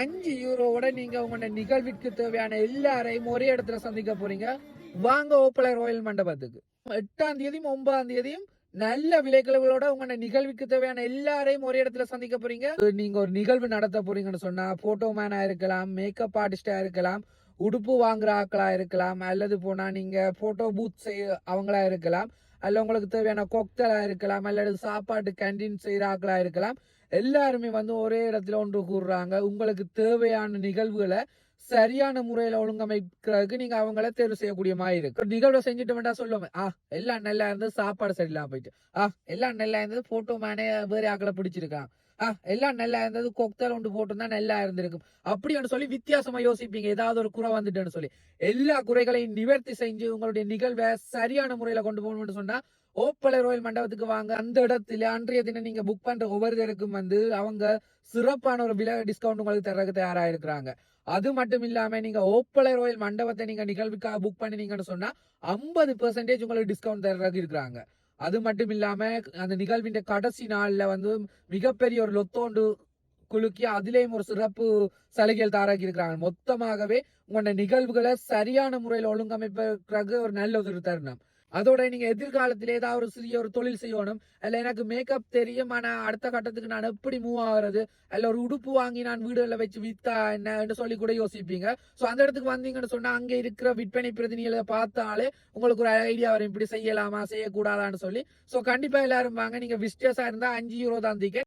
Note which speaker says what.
Speaker 1: €5 நீங்க உங்களோட நிகழ்விற்கு தேவையான எல்லாரையும் ஒரே இடத்துல சந்திக்க போறீங்க. வாங்க ஓப்பலை ராயல் மண்டபத்துக்கு. 8ஆம் தேதியும் 9ஆம் தேதியும் நல்ல விலைக்கிழவுகளோட உங்களோட நிகழ்வுக்கு தேவையான எல்லாரையும் ஒரே இடத்துல சந்திக்க போறீங்க. நீங்க ஒரு நிகழ்வு நடத்த போறீங்கன்னு சொன்னா போட்டோ மேனா இருக்கலாம், மேக்கப் ஆர்டிஸ்டா இருக்கலாம், உடுப்பு வாங்குற ஆக்களா இருக்கலாம், அல்லது போனா நீங்க போட்டோ பூத் செய்ய அவங்களா இருக்கலாம், அல்ல உங்களுக்கு தேவையான கொக்தலா இருக்கலாம், அல்லது சாப்பாட்டு கேண்டீன் செய்யற ஆக்களா இருக்கலாம். எல்லாருமே வந்து ஒரே இடத்துல ஒன்று கூடுறாங்க. உங்களுக்கு தேவையான நிகழ்வுகளை சரியான முறையில ஒழுங்கமைக்கிறதுக்கு நீங்க அவங்கள தேர்வு செய்யக்கூடிய மாதிரி இருக்கு. ஒரு நிகழ்வை செஞ்சுட்டு வேண்டா சொல்லுவாங்க, எல்லாம் நல்லா இருந்தது, சாப்பாடு சரியில்லாம போயிட்டு, எல்லாம் நல்லா இருந்தது, போட்டோ மேனே வேற ஆக்களை பிடிச்சிருக்கான், எல்லாம் நல்லா இருந்தது, கொக்தல் ஒன்று போட்டுருந்தா நல்லா இருந்திருக்கும் அப்படின்னு சொல்லி வித்தியாசமா யோசிப்பீங்க. ஏதாவது ஒரு குறை வந்துட்டுன்னு சொல்லி எல்லா குறைகளையும் நிவர்த்தி செஞ்சு உங்களுடைய நிகழ்வை சரியான முறையில கொண்டு போகணும்னு சொன்னா ஓப்பலை ராயல் மண்டபத்துக்கு வாங்க. அந்த இடத்துல அன்றைய தினம் நீங்க புக் பண்ற ஒவ்வொருத்தருக்கும் வந்து அவங்க சிறப்பான ஒரு விலை டிஸ்கவுண்ட் உங்களுக்கு தர்றதுக்கு தயாரா இருக்கிறாங்க. அது மட்டும் இல்லாம நீங்க ஓப்பலை ராயல் மண்டபத்தை நீங்க நிகழ்வுக்காக புக் பண்ணினீங்கன்னு சொன்னா 50% உங்களுக்கு டிஸ்கவுண்ட் தர்றதுக்கு இருக்கிறாங்க. அது மட்டும் இல்லாம அந்த நிகழ்வின் கடைசி நாள்ல வந்து மிகப்பெரிய ஒரு லொத்தோண்டு குலுக்கி அதிலேயும் ஒரு சிறப்பு சலுகைகள் தாராக்கி இருக்கிறாங்க. மொத்தமாகவே உங்களோட நிகழ்வுகளை சரியான முறையில் ஒழுங்கமைப்பதற்கு ஒரு நல்ல ஒரு தருணம். அதோட நீங்க எதிர்காலத்தில் ஏதாவது ஒரு சிறிய ஒரு தொழில் செய்யணும், அல்ல எனக்கு மேக்கப் தெரியும், ஆனா அடுத்த கட்டத்துக்கு நான் எப்படி மூவ் ஆகுறது, அல்ல ஒரு உடுப்பு வாங்கி நான் வீடுகளில் வச்சு வித்தா என்ன சொல்லி கூட யோசிப்பீங்க. ஸோ அந்த இடத்துக்கு வந்தீங்கன்னு சொன்னா அங்க இருக்கிற விற்பனை பிரதிநிதிகளை பார்த்தாலே உங்களுக்கு ஒரு ஐடியா வரும், இப்படி செய்யலாமா செய்யக்கூடாதான்னு சொல்லி. ஸோ கண்டிப்பா எல்லாரும் வாங்க. நீங்க விசிட்டர்ஸா இருந்தா €5 தான்